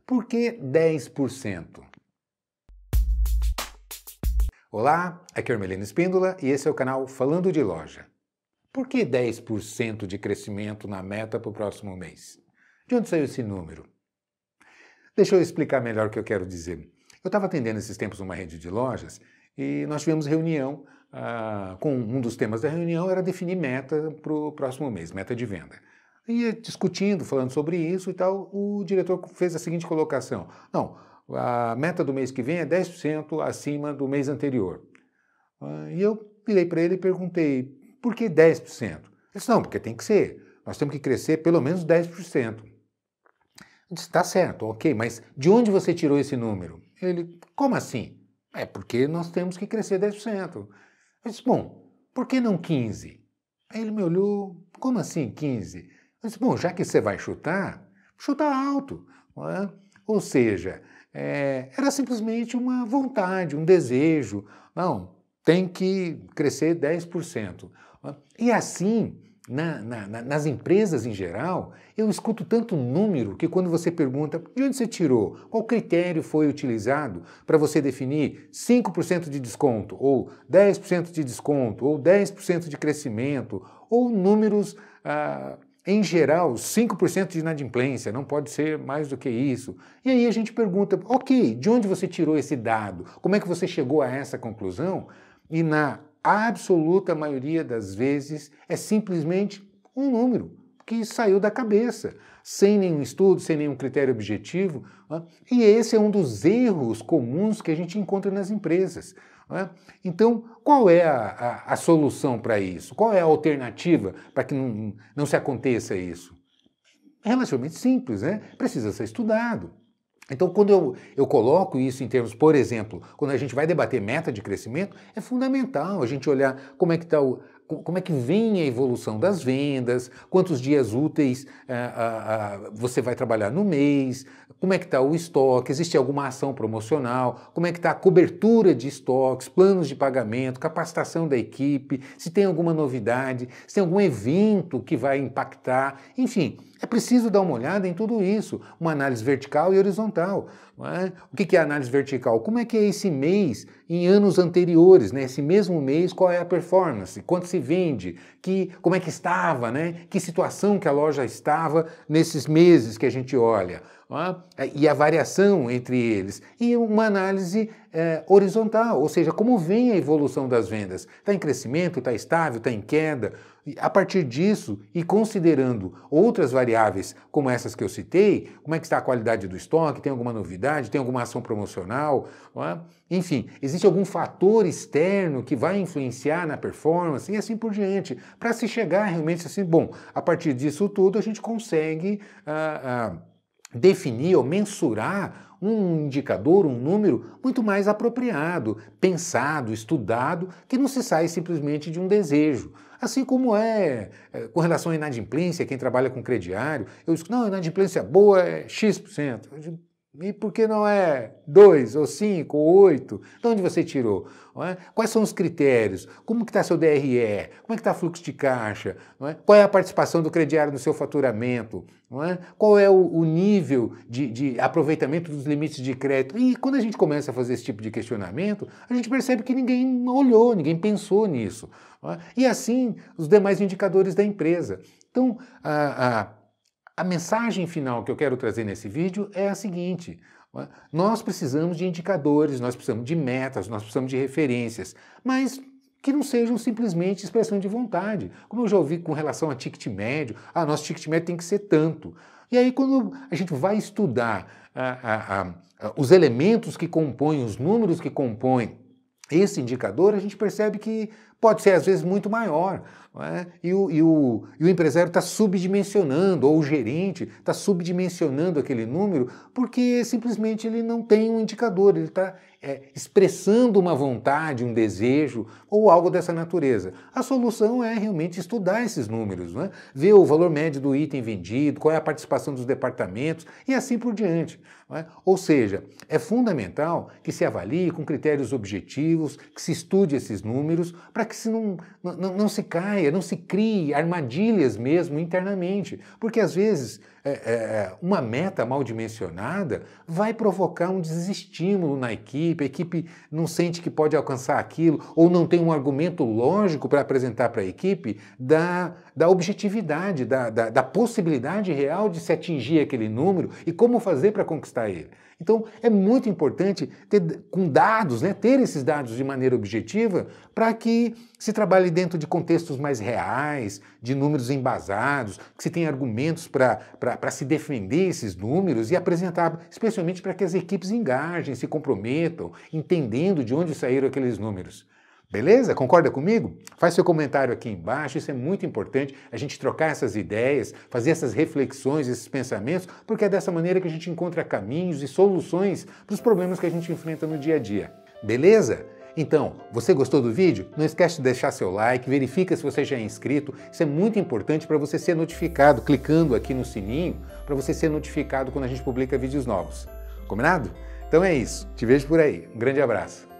Por que 10%? Olá, aqui é Hermelino Espíndola e esse é o canal Falando de Loja. Por que 10% de crescimento na meta para o próximo mês? De onde saiu esse número? Deixa eu explicar melhor o que eu quero dizer. Eu estava atendendo esses tempos uma rede de lojas e nós tivemos reunião, com um dos temas da reunião era definir meta para o próximo mês, meta de venda. E discutindo, falando sobre isso e tal, o diretor fez a seguinte colocação. Não, a meta do mês que vem é 10% acima do mês anterior. E eu virei para ele e perguntei, por que 10%? Ele disse, não, porque tem que ser. Nós temos que crescer pelo menos 10%. Eu disse, tá certo, ok, mas de onde você tirou esse número? Ele, como assim? É porque nós temos que crescer 10%. Eu disse, bom, por que não 15%? Aí ele me olhou, como assim 15%? Eu disse, bom, já que você vai chutar, chuta alto. Não é? Ou seja, era simplesmente uma vontade, um desejo. Não, tem que crescer 10%. E assim, nas empresas em geral, eu escuto tanto número que quando você pergunta de onde você tirou, qual critério foi utilizado para você definir 5% de desconto, ou 10% de desconto, ou 10% de crescimento, ou números, em geral, 5% de inadimplência, não pode ser mais do que isso. E aí a gente pergunta, ok, de onde você tirou esse dado? Como é que você chegou a essa conclusão? E na absoluta maioria das vezes é simplesmente um número que saiu da cabeça, sem nenhum estudo, sem nenhum critério objetivo. E esse é um dos erros comuns que a gente encontra nas empresas. Então, qual é a solução para isso? Qual é a alternativa para que não se aconteça isso? É relativamente simples, né? Precisa ser estudado. Então, quando eu coloco isso em termos, por exemplo, quando a gente vai debater meta de crescimento, é fundamental a gente olhar como é que está como é que vem a evolução das vendas, quantos dias úteis você vai trabalhar no mês, como é que está o estoque, existe alguma ação promocional, como é que está a cobertura de estoques, planos de pagamento, capacitação da equipe, se tem alguma novidade, se tem algum evento que vai impactar, enfim. É preciso dar uma olhada em tudo isso, uma análise vertical e horizontal. Não é? O que é análise vertical? Como é que é esse mês em anos anteriores, né? Esse mesmo mês, qual é a performance? Quanto se vende? Como é que estava? Né? Que situação que a loja estava nesses meses que a gente olha? E a variação entre eles. E uma análise horizontal, ou seja, como vem a evolução das vendas? Está em crescimento? Está estável? Está em queda? A partir disso, e considerando outras variáveis como essas que eu citei, como é que está a qualidade do estoque, tem alguma novidade, tem alguma ação promocional, enfim, existe algum fator externo que vai influenciar na performance e assim por diante, para se chegar realmente assim, bom, a partir disso tudo a gente consegue definir ou mensurar um indicador, um número muito mais apropriado, pensado, estudado, que não se sai simplesmente de um desejo. Assim como com relação à inadimplência, quem trabalha com crediário, eu digo, não, a inadimplência boa é X%. Eu digo, e por que não é 2, ou 5, ou 8? De onde você tirou? Quais são os critérios? Como que está seu DRE? Como é que está o fluxo de caixa? Qual é a participação do crediário no seu faturamento? Qual é o nível de aproveitamento dos limites de crédito? E quando a gente começa a fazer esse tipo de questionamento, a gente percebe que ninguém olhou, ninguém pensou nisso. E assim, os demais indicadores da empresa. Então, a mensagem final que eu quero trazer nesse vídeo é a seguinte: nós precisamos de indicadores, nós precisamos de metas, nós precisamos de referências, mas que não sejam simplesmente expressão de vontade. Como eu já ouvi com relação a ticket médio, nosso ticket médio tem que ser tanto. E aí quando a gente vai estudar os elementos que compõem, os números que compõem esse indicador, a gente percebe que pode ser às vezes muito maior. Não é? E o empresário está subdimensionando, ou o gerente está subdimensionando aquele número porque simplesmente ele não tem um indicador, ele está expressando uma vontade, um desejo ou algo dessa natureza. A solução é realmente estudar esses números, não é? Ver o valor médio do item vendido, qual é a participação dos departamentos e assim por diante. Não é? Ou seja, é fundamental que se avalie com critérios objetivos, que se estude esses números para que não se caia, não se crie armadilhas mesmo internamente, porque às vezes uma meta mal dimensionada vai provocar um desestímulo na equipe, a equipe não sente que pode alcançar aquilo, ou não tem um argumento lógico para apresentar para a equipe da objetividade, da possibilidade real de se atingir aquele número e como fazer para conquistar ele. Então, é muito importante ter, com dados, ter esses dados de maneira objetiva para que se trabalhe dentro de contextos mais reais, de números embasados, que se tenha argumentos para se defender esses números e apresentar, especialmente para que as equipes engajem, se comprometam, entendendo de onde saíram aqueles números. Beleza? Concorda comigo? Faz seu comentário aqui embaixo, isso é muito importante, a gente trocar essas ideias, fazer essas reflexões, esses pensamentos, porque é dessa maneira que a gente encontra caminhos e soluções para os problemas que a gente enfrenta no dia a dia. Beleza? Então, você gostou do vídeo? Não esquece de deixar seu like, verifica se você já é inscrito, isso é muito importante para você ser notificado, clicando aqui no sininho, para você ser notificado quando a gente publica vídeos novos. Combinado? Então é isso, te vejo por aí, um grande abraço.